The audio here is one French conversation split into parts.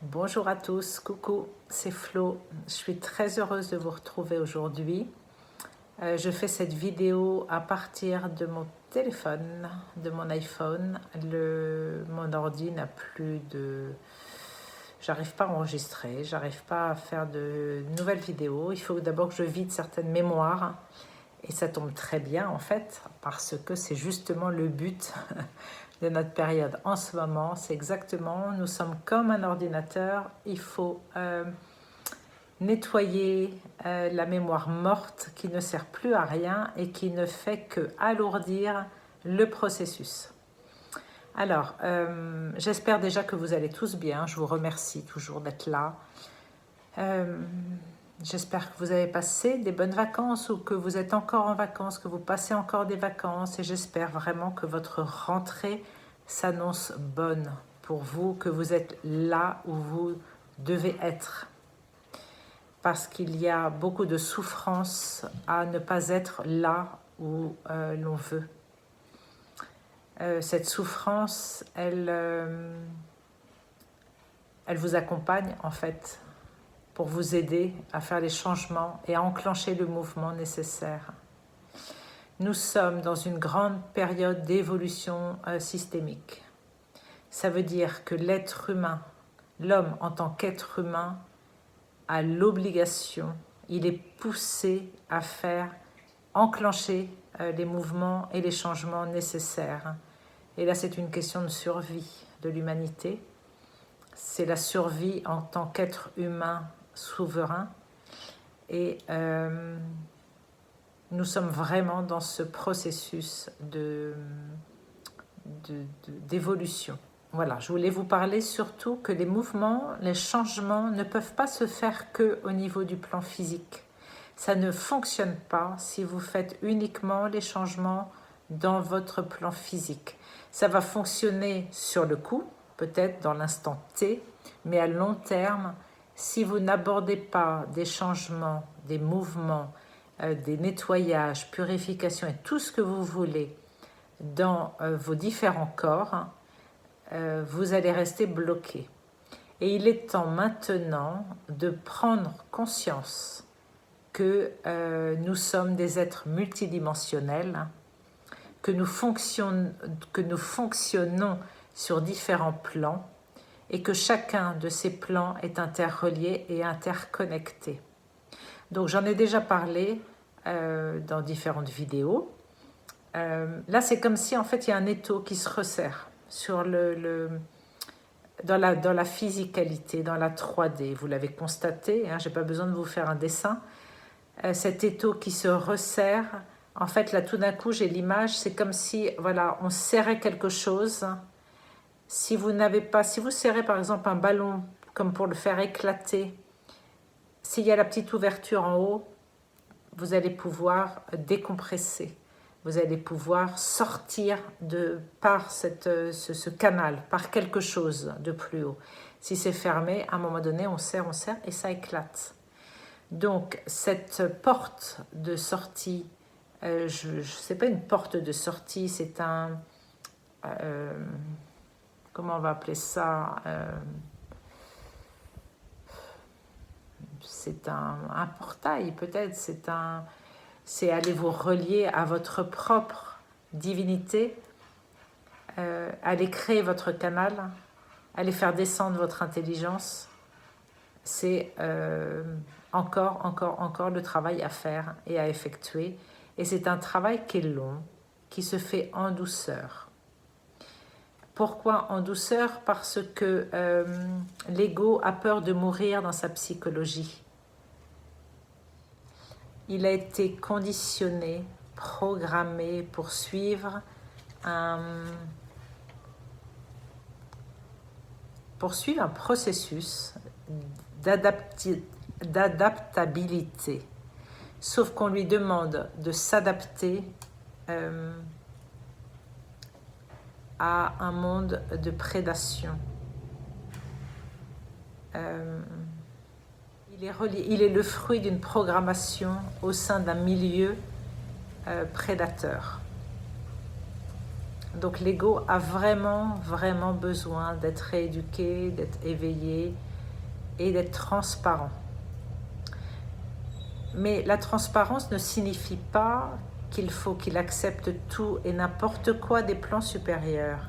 Bonjour à tous, coucou, c'est Flo. Je suis très heureuse de vous retrouver aujourd'hui. Je fais cette vidéo à partir de mon téléphone, de mon iPhone. Mon ordi n'a plus de... J'arrive pas à enregistrer, j'arrive pas à faire de nouvelles vidéos. Il faut d'abord que je vide certaines mémoires. Et ça tombe très bien en fait, parce que c'est justement le but de notre période en ce moment. C'est exactement, nous sommes comme un ordinateur, il faut nettoyer la mémoire morte qui ne sert plus à rien et qui ne fait que alourdir le processus. Alors, j'espère déjà que vous allez tous bien, je vous remercie toujours d'être là. J'espère que vous avez passé des bonnes vacances ou que vous êtes encore en vacances, que vous passez encore des vacances, et j'espère vraiment que votre rentrée s'annonce bonne pour vous, que vous êtes là où vous devez être. Parce qu'il y a beaucoup de souffrance à ne pas être là où l'on veut. Cette souffrance, elle vous accompagne en fait, pour vous aider à faire les changements et à enclencher le mouvement nécessaire. Nous sommes dans une grande période d'évolution systémique. Ça veut dire que l'être humain, l'homme en tant qu'être humain, a l'obligation, il est poussé à faire enclencher les mouvements et les changements nécessaires. Et là, c'est une question de survie de l'humanité. C'est la survie en tant qu'être humain souverain. Et nous sommes vraiment dans ce processus d'évolution. Voilà, je voulais vous parler surtout que les mouvements, les changements ne peuvent pas se faire qu'au niveau du plan physique. Ça ne fonctionne pas si vous faites uniquement les changements dans votre plan physique. Ça va fonctionner sur le coup, peut-être dans l'instant T, mais à long terme, si vous n'abordez pas des changements, des mouvements, des nettoyages, purifications et tout ce que vous voulez dans vos différents corps, vous allez rester bloqué. Et il est temps maintenant de prendre conscience que nous sommes des êtres multidimensionnels, que nous fonctionnons sur différents plans et que chacun de ces plans est interrelié et interconnecté. Donc j'en ai déjà parlé dans différentes vidéos. Là, c'est comme si en fait il y a un étau qui se resserre sur dans la physicalité, dans la 3D. Vous l'avez constaté, hein, je n'ai pas besoin de vous faire un dessin. Cet étau qui se resserre, en fait là tout d'un coup j'ai l'image, c'est comme si voilà, on serrait quelque chose. Si vous serrez par exemple un ballon comme pour le faire éclater, s'il y a la petite ouverture en haut, vous allez pouvoir décompresser. Vous allez pouvoir sortir par ce canal, par quelque chose de plus haut. Si c'est fermé, à un moment donné, on serre et ça éclate. Donc, cette porte de sortie, c'est pas une porte de sortie, c'est un... comment on va appeler ça c'est un portail peut-être, c'est aller vous relier à votre propre divinité, aller créer votre canal, aller faire descendre votre intelligence. C'est encore le travail à faire et à effectuer. Et c'est un travail qui est long, qui se fait en douceur. Pourquoi en douceur? Parce que l'ego a peur de mourir dans sa psychologie. Il a été conditionné, programmé pour suivre un processus d'adaptabilité. Sauf qu'on lui demande de s'adapter à un monde de prédation. Il est le fruit d'une programmation au sein d'un milieu prédateur. Donc l'ego a vraiment besoin d'être rééduqué, d'être éveillé, et d'être transparent. Mais la transparence ne signifie pas qu'il faut qu'il accepte tout et n'importe quoi des plans supérieurs.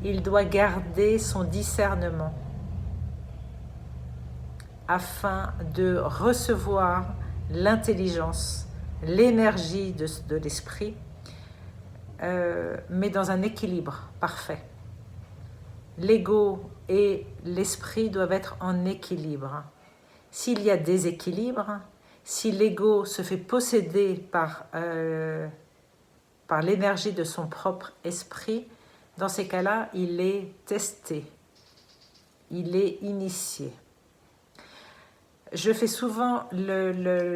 Il doit garder son discernement afin de recevoir l'intelligence, l'énergie de l'esprit, mais dans un équilibre parfait. L'ego et l'esprit doivent être en équilibre. S'il y a déséquilibre, si l'ego se fait posséder par l'énergie de son propre esprit, dans ces cas-là, il est testé, il est initié. Je fais souvent la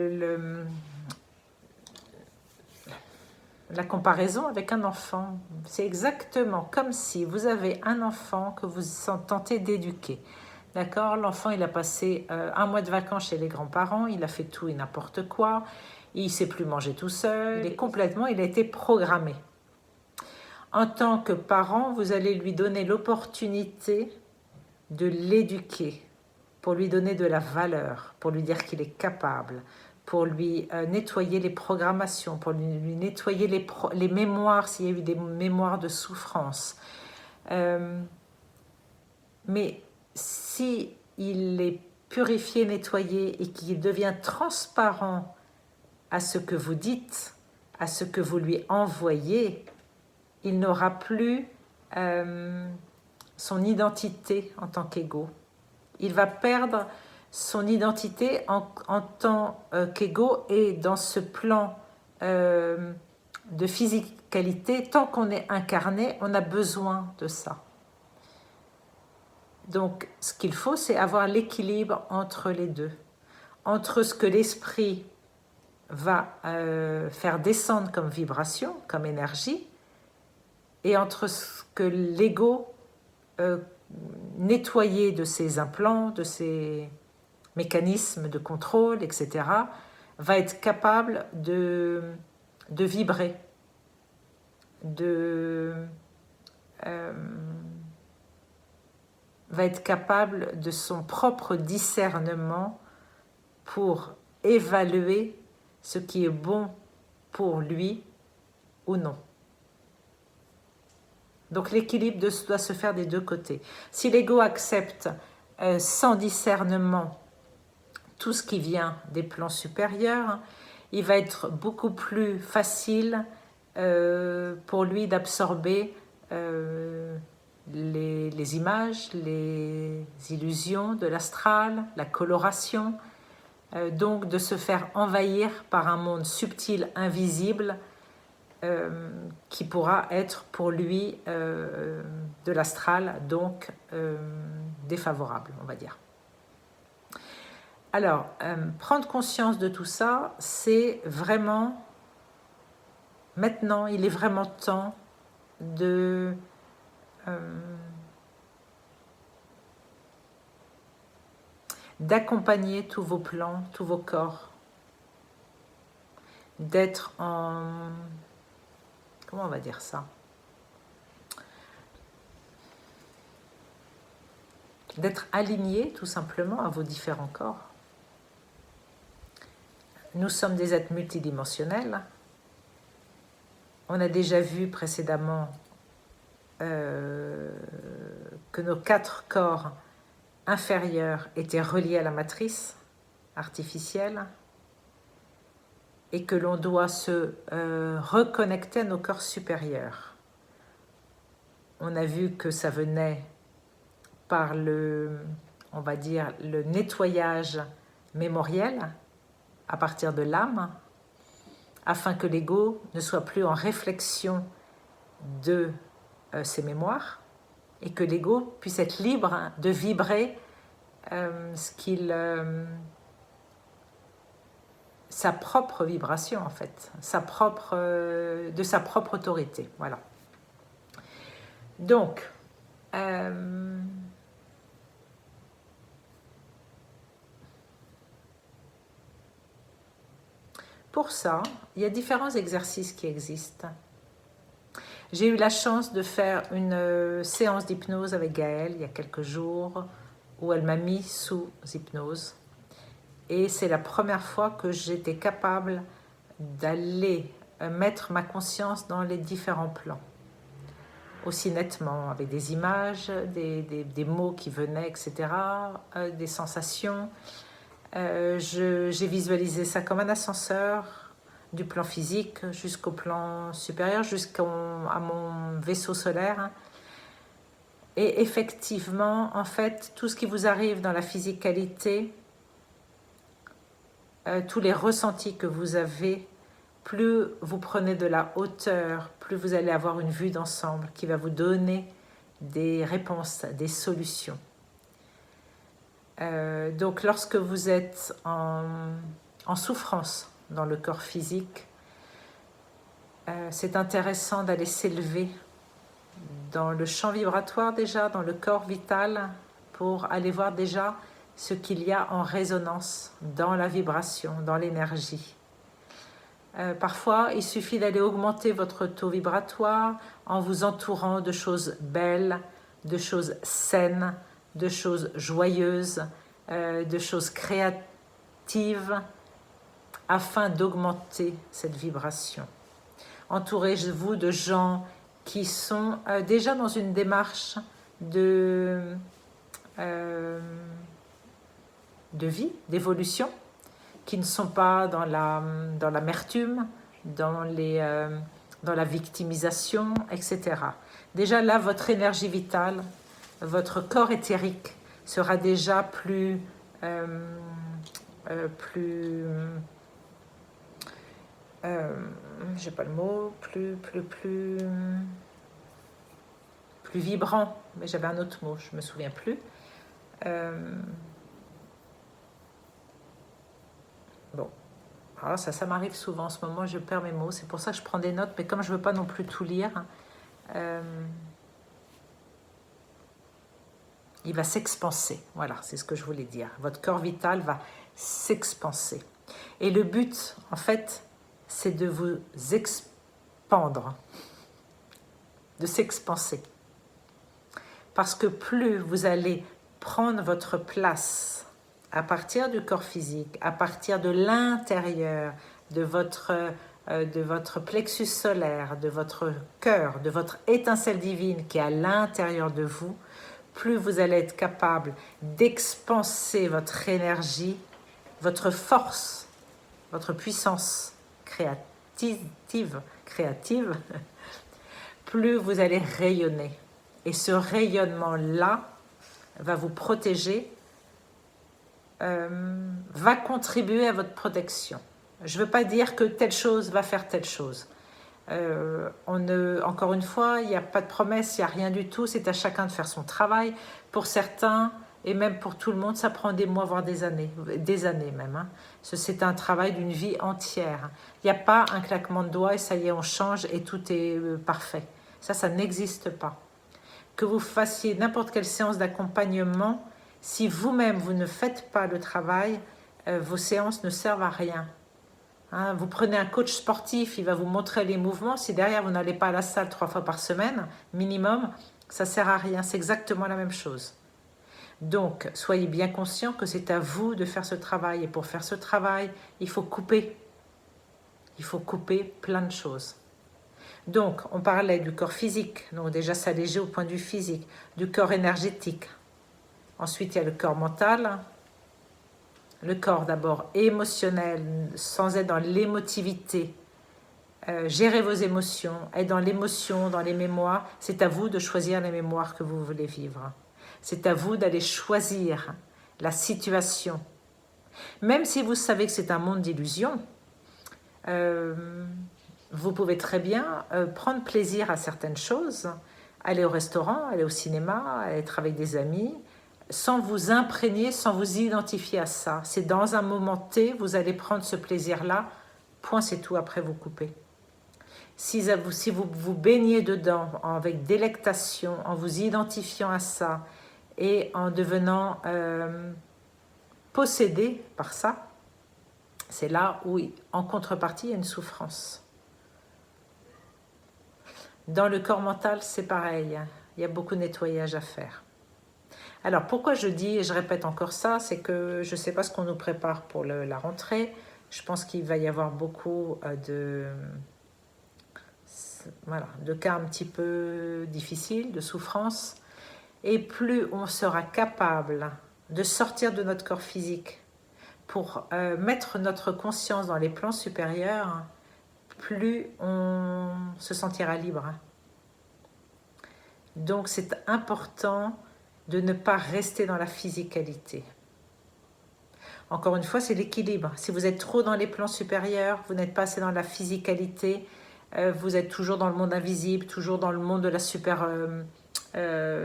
comparaison avec un enfant. C'est exactement comme si vous avez un enfant que vous tentez d'éduquer. D'accord? L'enfant, il a passé un mois de vacances chez les grands-parents, il a fait tout et n'importe quoi, il ne sait plus manger tout seul, il a été programmé. En tant que parent, vous allez lui donner l'opportunité de l'éduquer, pour lui donner de la valeur, pour lui dire qu'il est capable, pour lui nettoyer les programmations, pour lui nettoyer les mémoires, s'il y a eu des mémoires de souffrance. Mais si il est purifié, nettoyé et qu'il devient transparent à ce que vous dites, à ce que vous lui envoyez, il n'aura plus son identité en tant qu'ego. Il va perdre son identité en tant qu'ego, et dans ce plan de physicalité, tant qu'on est incarné, on a besoin de ça. Donc, ce qu'il faut, c'est avoir l'équilibre entre les deux, entre ce que l'esprit va faire descendre comme vibration, comme énergie, et entre ce que l'ego nettoyé de ses implants, de ses mécanismes de contrôle, etc., va être capable de vibrer, va être capable de son propre discernement pour évaluer ce qui est bon pour lui ou non. Donc l'équilibre doit se faire des deux côtés. Si l'ego accepte sans discernement tout ce qui vient des plans supérieurs, il va être beaucoup plus facile pour lui d'absorber les images, les illusions de l'astral, la coloration, donc de se faire envahir par un monde subtil, invisible, qui pourra être pour lui de l'astral, donc défavorable, on va dire. Alors, prendre conscience de tout ça, c'est vraiment, maintenant, il est vraiment temps d'accompagner tous vos plans, tous vos corps, d'être en... Comment on va dire ça? D'être aligné tout simplement à vos différents corps. Nous sommes des êtres multidimensionnels. On a déjà vu précédemment que nos 4 corps inférieurs étaient reliés à la matrice artificielle et que l'on doit se reconnecter à nos corps supérieurs. On a vu que ça venait par on va dire, le nettoyage mémoriel à partir de l'âme, afin que l'ego ne soit plus en réflexion de ses mémoires et que l'ego puisse être libre de vibrer sa propre vibration, en fait, de sa propre autorité. Voilà. Donc, pour ça, il y a différents exercices qui existent. J'ai eu la chance de faire une séance d'hypnose avec Gaël il y a quelques jours, où elle m'a mis sous hypnose. Et c'est la première fois que j'étais capable d'aller mettre ma conscience dans les différents plans, aussi nettement, avec des images, des mots qui venaient, etc., des sensations. J'ai visualisé ça comme un ascenseur, du plan physique jusqu'au plan supérieur, jusqu'à mon vaisseau solaire. Et effectivement, en fait, tout ce qui vous arrive dans la physicalité, tous les ressentis que vous avez, plus vous prenez de la hauteur, plus vous allez avoir une vue d'ensemble qui va vous donner des réponses, des solutions. Donc lorsque vous êtes en souffrance dans le corps physique, c'est intéressant d'aller s'élever dans le champ vibratoire déjà, dans le corps vital, pour aller voir déjà ce qu'il y a en résonance dans la vibration, dans l'énergie. Parfois, il suffit d'aller augmenter votre taux vibratoire en vous entourant de choses belles, de choses saines, de choses joyeuses, de choses créatives, afin d'augmenter cette vibration. Entourez-vous de gens qui sont déjà dans une démarche de vie, d'évolution, qui ne sont pas dans l'amertume, dans la victimisation, etc. Déjà là, votre énergie vitale, votre corps éthérique sera déjà plus j'ai pas le mot, plus vibrant, mais j'avais un autre mot, je me souviens plus. Bon, alors ça m'arrive souvent en ce moment, je perds mes mots, c'est pour ça que je prends des notes, mais comme je veux pas non plus tout lire, il va s'expanser. Voilà, c'est ce que je voulais dire. Votre corps vital va s'expanser. Et le but, en fait, c'est de vous expandre, de s'expanser. Parce que plus vous allez prendre votre place à partir du corps physique, à partir de l'intérieur, de votre plexus solaire, de votre cœur, de votre étincelle divine qui est à l'intérieur de vous, plus vous allez être capable d'expanser votre énergie, votre force, votre puissance créative, plus vous allez rayonner. Et ce rayonnement-là va vous protéger, va contribuer à votre protection. Je ne veux pas dire que telle chose va faire telle chose. Encore une fois, il n'y a pas de promesse, il n'y a rien du tout, c'est à chacun de faire son travail. Pour certains, et même pour tout le monde, ça prend des mois, voire des années même. Hein. C'est un travail d'une vie entière. Il n'y a pas un claquement de doigts et ça y est, on change et tout est parfait. Ça n'existe pas. Que vous fassiez n'importe quelle séance d'accompagnement, si vous-même vous ne faites pas le travail, vos séances ne servent à rien. Hein, vous prenez un coach sportif, il va vous montrer les mouvements. Si derrière vous n'allez pas à la salle 3 fois par semaine, minimum, ça ne sert à rien. C'est exactement la même chose. Donc, soyez bien conscient que c'est à vous de faire ce travail. Et pour faire ce travail, il faut couper. Il faut couper plein de choses. Donc, on parlait du corps physique, donc déjà s'alléger au point de vue physique, du corps énergétique. Ensuite, il y a le corps mental, le corps d'abord émotionnel, sans être dans l'émotivité. Gérez vos émotions, être dans l'émotion, dans les mémoires. C'est à vous de choisir les mémoires que vous voulez vivre. C'est à vous d'aller choisir la situation. Même si vous savez que c'est un monde d'illusions, vous pouvez très bien prendre plaisir à certaines choses, aller au restaurant, aller au cinéma, être avec des amis, sans vous imprégner, sans vous identifier à ça. C'est dans un moment T, vous allez prendre ce plaisir-là, point c'est tout, après vous coupez. Si vous vous baignez dedans avec délectation, en vous identifiant à ça et en devenant possédé par ça, c'est là où, en contrepartie, il y a une souffrance. Dans le corps mental, c'est pareil. Il y a beaucoup de nettoyage à faire. Alors, pourquoi je dis, et je répète encore ça, c'est que je ne sais pas ce qu'on nous prépare pour la rentrée. Je pense qu'il va y avoir beaucoup voilà, de cas un petit peu difficiles, de souffrances. Et plus on sera capable de sortir de notre corps physique pour mettre notre conscience dans les plans supérieurs, plus on se sentira libre. Donc c'est important de ne pas rester dans la physicalité. Encore une fois, c'est l'équilibre. Si vous êtes trop dans les plans supérieurs, vous n'êtes pas assez dans la physicalité, vous êtes toujours dans le monde invisible, toujours dans le monde de la super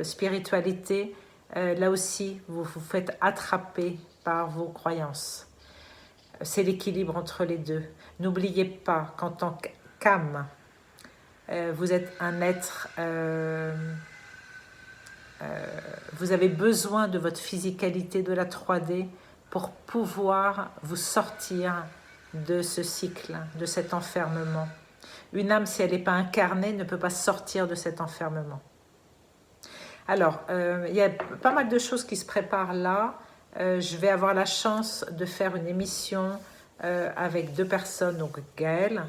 spiritualité, là aussi, vous vous faites attraper par vos croyances. C'est l'équilibre entre les deux. N'oubliez pas qu'en tant qu'âme, vous êtes un être, vous avez besoin de votre physicalité, de la 3D, pour pouvoir vous sortir de ce cycle, de cet enfermement. Une âme, si elle n'est pas incarnée, ne peut pas sortir de cet enfermement. Alors, il y a pas mal de choses qui se préparent là. Je vais avoir la chance de faire une émission avec 2 personnes, donc Gaëlle,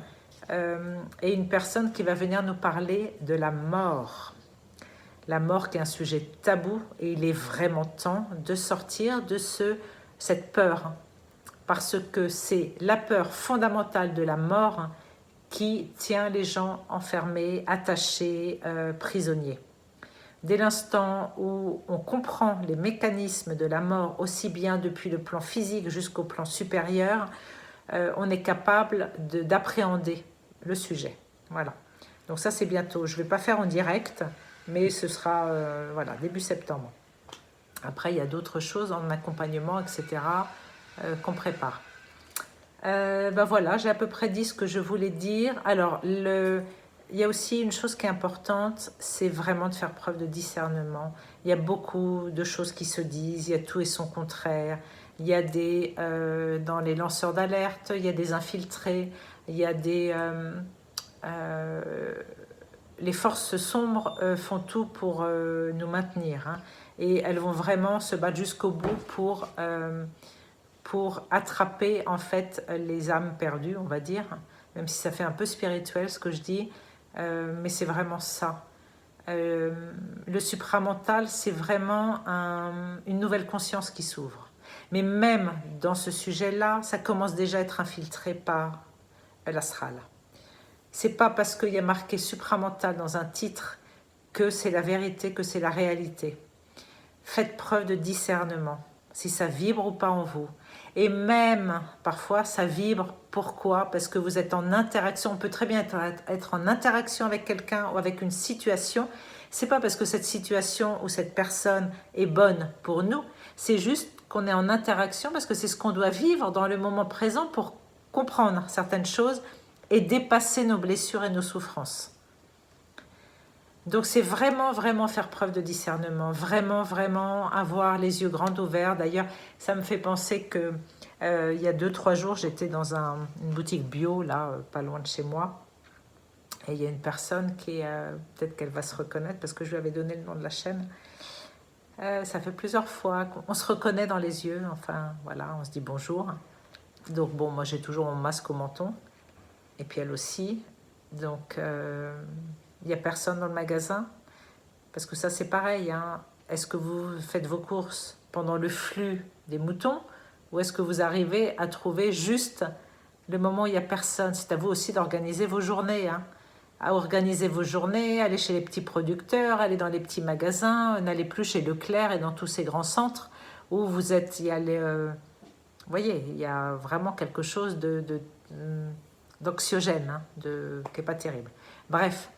et une personne qui va venir nous parler de la mort. La mort qui est un sujet tabou, et il est vraiment temps de sortir de cette peur, parce que c'est la peur fondamentale de la mort qui tient les gens enfermés, attachés, prisonniers. Dès l'instant où on comprend les mécanismes de la mort, aussi bien depuis le plan physique jusqu'au plan supérieur, on est capable d'appréhender le sujet. Voilà. Donc ça, c'est bientôt. Je ne vais pas faire en direct, mais ce sera voilà, début septembre. Après, il y a d'autres choses en accompagnement, etc., qu'on prépare. Ben voilà, j'ai à peu près dit ce que je voulais dire. Alors, il y a aussi une chose qui est importante, c'est vraiment de faire preuve de discernement. Il y a beaucoup de choses qui se disent, il y a tout et son contraire. Il y a dans les lanceurs d'alerte, il y a des infiltrés, il y a les forces sombres font tout pour nous maintenir. Hein, et elles vont vraiment se battre jusqu'au bout pour attraper en fait les âmes perdues, on va dire, même si ça fait un peu spirituel ce que je dis, mais c'est vraiment ça. Le supramental, c'est vraiment une nouvelle conscience qui s'ouvre. Mais même dans ce sujet-là, ça commence déjà à être infiltré par l'astral. C'est pas parce qu'il y a marqué supramental dans un titre que c'est la vérité, que c'est la réalité. Faites preuve de discernement, si ça vibre ou pas en vous. Et même, parfois, ça vibre. Pourquoi? Parce que vous êtes en interaction. On peut très bien être en interaction avec quelqu'un ou avec une situation. C'est pas parce que cette situation ou cette personne est bonne pour nous. C'est juste qu'on est en interaction parce que c'est ce qu'on doit vivre dans le moment présent pour comprendre certaines choses et dépasser nos blessures et nos souffrances. Donc c'est vraiment, vraiment faire preuve de discernement, vraiment, vraiment avoir les yeux grands ouverts. D'ailleurs, ça me fait penser que il y a 2-3 jours, j'étais dans une boutique bio, là, pas loin de chez moi. Et il y a une personne qui, peut-être qu'elle va se reconnaître, parce que je lui avais donné le nom de la chaîne. Ça fait plusieurs fois qu'on se reconnaît dans les yeux, enfin, voilà, on se dit bonjour. Donc bon, moi j'ai toujours mon masque au menton, et puis elle aussi. Donc... il n'y a personne dans le magasin, parce que ça c'est pareil, hein. Est-ce que vous faites vos courses pendant le flux des moutons, ou est-ce que vous arrivez à trouver juste le moment où il n'y a personne? C'est à vous aussi d'organiser vos journées, hein. À organiser vos journées, aller chez les petits producteurs, aller dans les petits magasins, n'allez plus chez Leclerc et dans tous ces grands centres où vous êtes, vous voyez, il y a vraiment quelque chose d'anxiogène, hein, qui n'est pas terrible. Bref.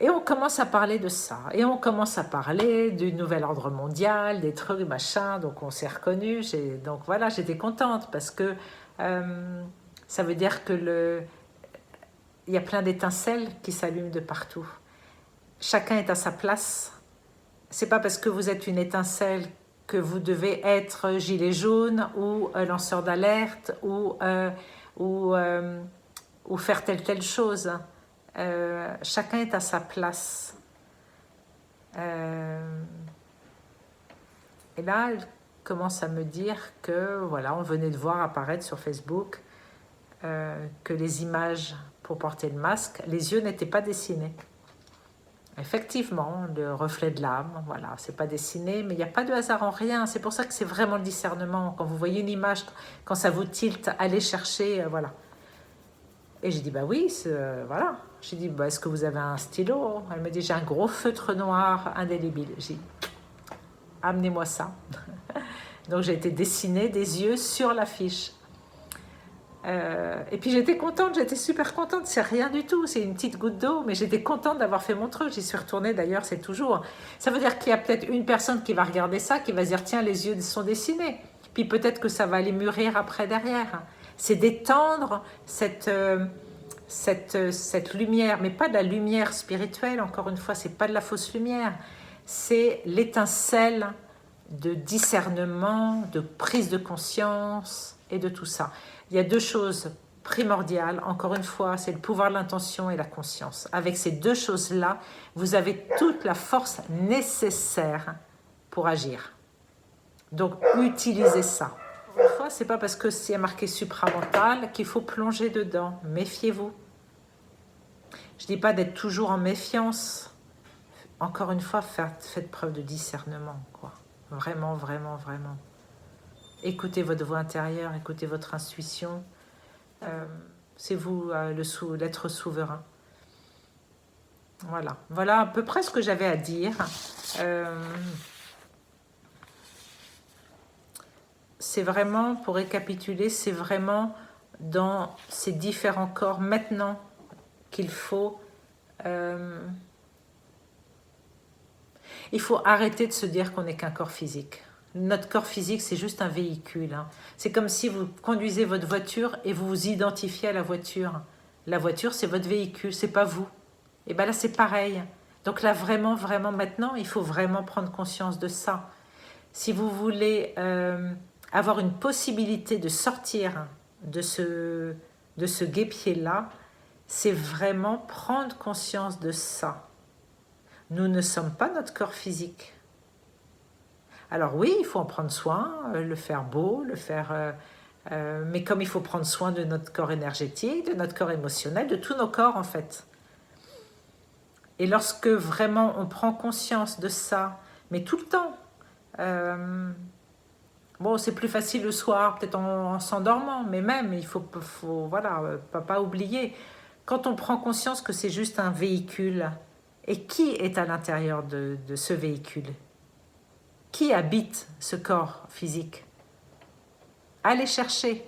Et on commence à parler de ça. Et on commence à parler du nouvel ordre mondial, des trucs, machin. Donc on s'est reconnus. Donc voilà, j'étais contente parce que ça veut dire que il y a plein d'étincelles qui s'allument de partout. Chacun est à sa place. C'est pas parce que vous êtes une étincelle que vous devez être gilet jaune ou lanceur d'alerte ou faire telle chose. Chacun est à sa place. Et là, elle commence à me dire que, voilà, on venait de voir apparaître sur Facebook que les images pour porter le masque, les yeux n'étaient pas dessinés. Effectivement, le reflet de l'âme, voilà, c'est pas dessiné, mais il n'y a pas de hasard en rien. C'est pour ça que c'est vraiment le discernement. Quand vous voyez une image, quand ça vous tilte, allez chercher, voilà. Et j'ai dit, bah oui, voilà. J'ai dit, bah, est-ce que vous avez un stylo? Elle me dit, j'ai un gros feutre noir indélébile. J'ai dit, amenez-moi ça. Donc j'ai été dessiner des yeux sur l'affiche. Et puis j'étais contente, j'étais super contente, c'est rien du tout, c'est une petite goutte d'eau, mais j'étais contente d'avoir fait mon truc, j'y suis retournée d'ailleurs, c'est toujours. Ça veut dire qu'il y a peut-être une personne qui va regarder ça, qui va se dire tiens, les yeux sont dessinés, puis peut-être que ça va aller mûrir après derrière. C'est d'étendre cette lumière, mais pas de la lumière spirituelle, encore une fois, c'est pas de la fausse lumière, c'est l'étincelle de discernement, de prise de conscience et de tout ça. Il y a deux choses primordiales, encore une fois, c'est le pouvoir de l'intention et la conscience. Avec ces deux choses-là, vous avez toute la force nécessaire pour agir. Donc, utilisez ça. Une fois, c'est pas parce que c'est marqué supramental qu'il faut plonger dedans. Méfiez-vous. Je dis pas d'être toujours en méfiance. Encore une fois, faites preuve de discernement, quoi. Vraiment, vraiment, vraiment. Écoutez votre voix intérieure, écoutez votre intuition. C'est vous l'être souverain. Voilà. Voilà à peu près ce que j'avais à dire. C'est vraiment, pour récapituler, c'est vraiment dans ces différents corps maintenant qu'il faut... il faut arrêter de se dire qu'on n'est qu'un corps physique. Notre corps physique, c'est juste un véhicule. Hein. C'est comme si vous conduisez votre voiture et vous vous identifiez à la voiture. La voiture, c'est votre véhicule, c'est pas vous. Et bien là, c'est pareil. Donc là, vraiment, vraiment, maintenant, il faut vraiment prendre conscience de ça. Si vous voulez avoir une possibilité de sortir de ce guêpier-là, c'est vraiment prendre conscience de ça. Nous ne sommes pas notre corps physique. Alors oui, il faut en prendre soin, le faire beau, le faire... mais comme il faut prendre soin de notre corps énergétique, de notre corps émotionnel, de tous nos corps en fait. Et lorsque vraiment on prend conscience de ça, mais tout le temps, bon c'est plus facile le soir, peut-être en s'endormant, mais même il faut voilà, pas oublier, quand on prend conscience que c'est juste un véhicule, et qui est à l'intérieur de ce véhicule? Qui habite ce corps physique? Allez chercher.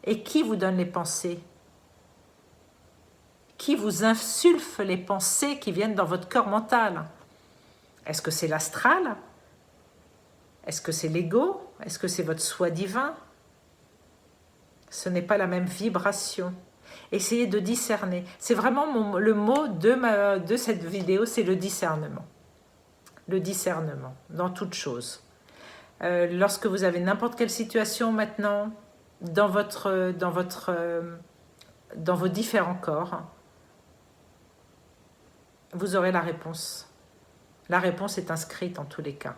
Et qui vous donne les pensées? Qui vous insuffle les pensées qui viennent dans votre corps mental? Est-ce que c'est l'astral? Est-ce que c'est l'ego? Est-ce que c'est votre soi divin? Ce n'est pas la même vibration. Essayez de discerner. C'est vraiment le mot de cette vidéo, c'est le discernement. Le discernement dans toute chose. Lorsque vous avez n'importe quelle situation maintenant, dans vos différents corps, vous aurez la réponse. La réponse est inscrite en tous les cas.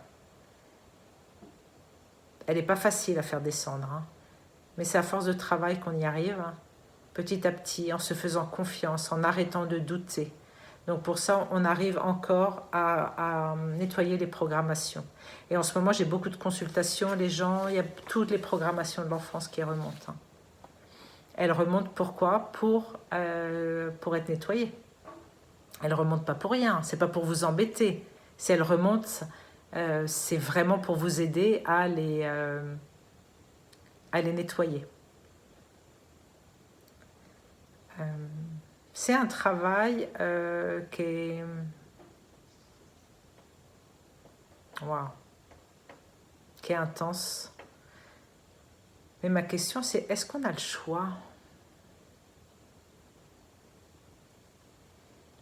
Elle n'est pas facile à faire descendre, hein, mais c'est à force de travail qu'on y arrive, hein, petit à petit, en se faisant confiance, en arrêtant de douter. Donc pour ça, on arrive encore à nettoyer les programmations. Et en ce moment, j'ai beaucoup de consultations, les gens, il y a toutes les programmations de l'enfance qui remontent. Hein. Elles remontent pourquoi? Pour être nettoyées. Elles ne remontent pas pour rien, c'est pas pour vous embêter. Si elles remontent, c'est vraiment pour vous aider à les nettoyer. C'est un travail qui est... Wow. Qui est intense. Mais ma question, c'est est-ce qu'on a le choix?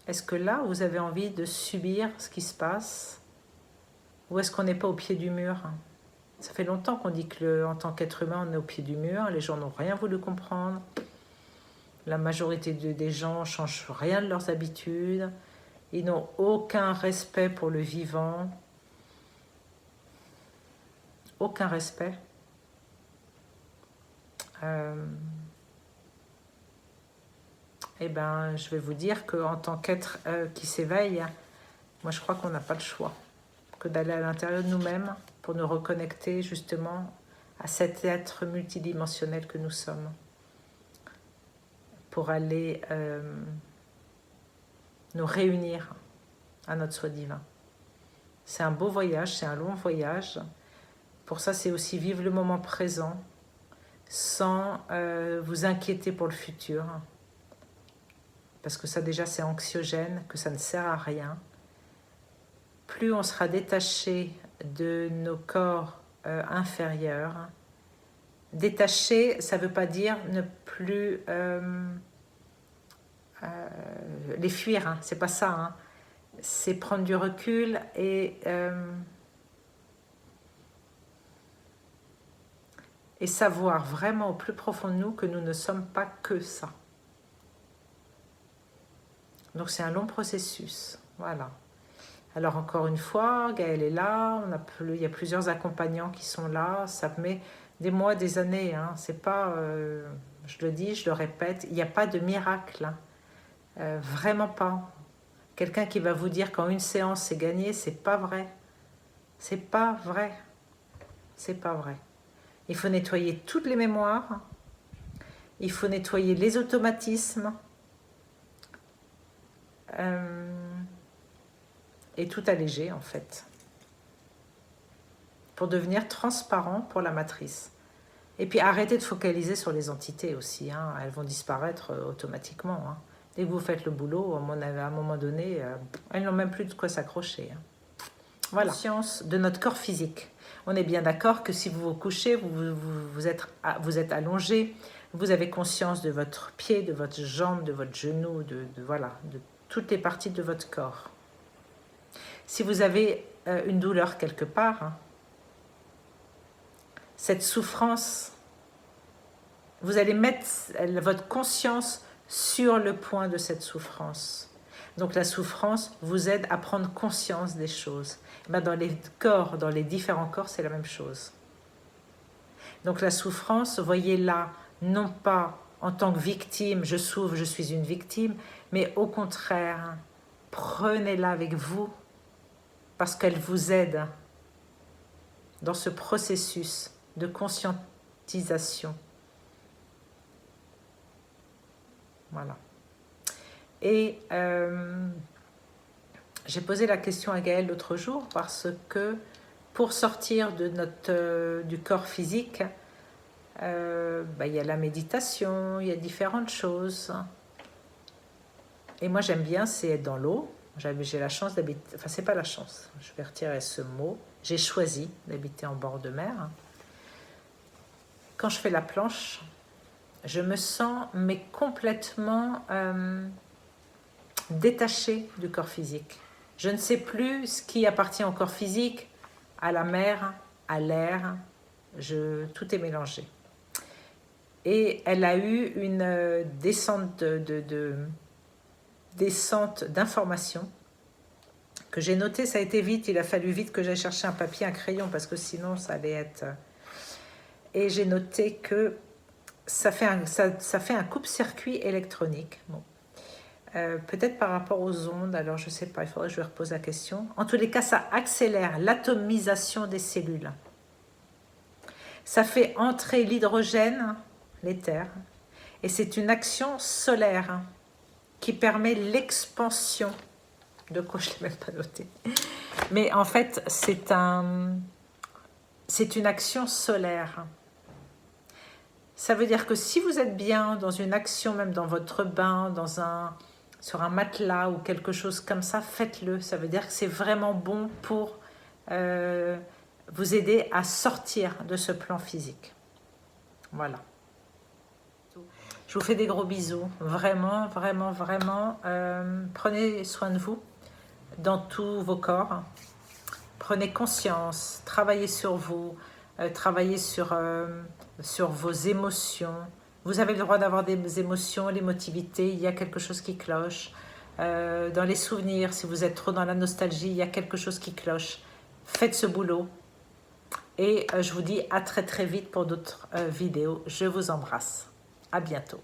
Est-ce que là, vous avez envie de subir ce qui se passe? Ou est-ce qu'on n'est pas au pied du mur? Ça fait longtemps qu'on dit qu'en tant qu'être humain, on est au pied du mur. Les gens n'ont rien voulu comprendre. La majorité des gens ne changent rien de leurs habitudes. Ils n'ont aucun respect pour le vivant. aucun respect, eh ben, je vais vous dire qu'en tant qu'être qui s'éveille, moi je crois qu'on n'a pas le choix que d'aller à l'intérieur de nous-mêmes pour nous reconnecter justement à cet être multidimensionnel que nous sommes, pour aller nous réunir à notre soi divin. C'est un beau voyage, c'est un long voyage. Pour ça, c'est aussi vivre le moment présent sans vous inquiéter pour le futur. Parce que ça déjà c'est anxiogène, que ça ne sert à rien. Plus on sera détaché de nos corps inférieurs. Détaché, ça ne veut pas dire ne plus les fuir, hein, c'est pas ça. Hein. C'est prendre du recul et savoir vraiment au plus profond de nous que nous ne sommes pas que ça. Donc c'est un long processus, voilà. Alors encore une fois, Gaëlle est là, il y a plusieurs accompagnants qui sont là, ça met des mois, des années, hein. C'est pas, je le dis, je le répète, il n'y a pas de miracle, hein. Vraiment pas. Quelqu'un qui va vous dire qu'en une séance c'est gagné, c'est pas vrai. C'est pas vrai. C'est pas vrai. Il faut nettoyer toutes les mémoires, il faut nettoyer les automatismes, et tout alléger en fait, pour devenir transparent pour la matrice. Et puis arrêtez de focaliser sur les entités aussi, hein. Elles vont disparaître automatiquement. Hein. Dès que vous faites le boulot, à un moment donné, elles n'ont même plus de quoi s'accrocher. Hein. Voilà. Conscience de notre corps physique. On est bien d'accord que si vous vous couchez, vous êtes allongé, vous avez conscience de votre pied, de votre jambe, de votre genou, voilà, de toutes les parties de votre corps. Si vous avez une douleur quelque part, hein, cette souffrance, vous allez mettre votre conscience sur le point de cette souffrance. Donc la souffrance vous aide à prendre conscience des choses. Ben dans les corps, dans les différents corps, c'est la même chose. Donc la souffrance, voyez-la non pas en tant que victime, je souffre, je suis une victime, mais au contraire, prenez-la avec vous parce qu'elle vous aide dans ce processus de conscientisation. Voilà. Et j'ai posé la question à Gaëlle l'autre jour parce que pour sortir de du corps physique, y a la méditation, il y a différentes choses. Et moi j'aime bien, c'est être dans l'eau. J'ai la chance d'habiter, enfin c'est pas la chance, je vais retirer ce mot. J'ai choisi d'habiter en bord de mer. Quand je fais la planche, je me sens mais complètement détachée du corps physique. Je ne sais plus ce qui appartient au corps physique, à la mer, à l'air, tout est mélangé. Et elle a eu une descente descente d'informations que j'ai notée. Ça a été vite, il a fallu vite que j'aille chercher un papier, un crayon, parce que sinon ça allait être... Et j'ai noté que ça fait un coupe-circuit électronique. Bon. Peut-être par rapport aux ondes, alors je ne sais pas, il faudrait que je lui repose la question. En tous les cas, ça accélère l'atomisation des cellules. Ça fait entrer l'hydrogène, l'éther, et c'est une action solaire qui permet l'expansion. De quoi je ne l'ai même pas noté. Mais en fait, c'est une action solaire. Ça veut dire que si vous êtes bien dans une action, même dans votre bain, sur un matelas ou quelque chose comme ça, faites-le. Ça veut dire que c'est vraiment bon pour vous aider à sortir de ce plan physique. Voilà. Je vous fais des gros bisous. Vraiment, vraiment, vraiment. Prenez soin de vous dans tous vos corps. Prenez conscience. Travaillez sur vous. Travaillez sur vos émotions. Vous avez le droit d'avoir des émotions, l'émotivité. Il y a quelque chose qui cloche. Dans les souvenirs, si vous êtes trop dans la nostalgie, il y a quelque chose qui cloche. Faites ce boulot. Et je vous dis à très très vite pour d'autres vidéos. Je vous embrasse. À bientôt.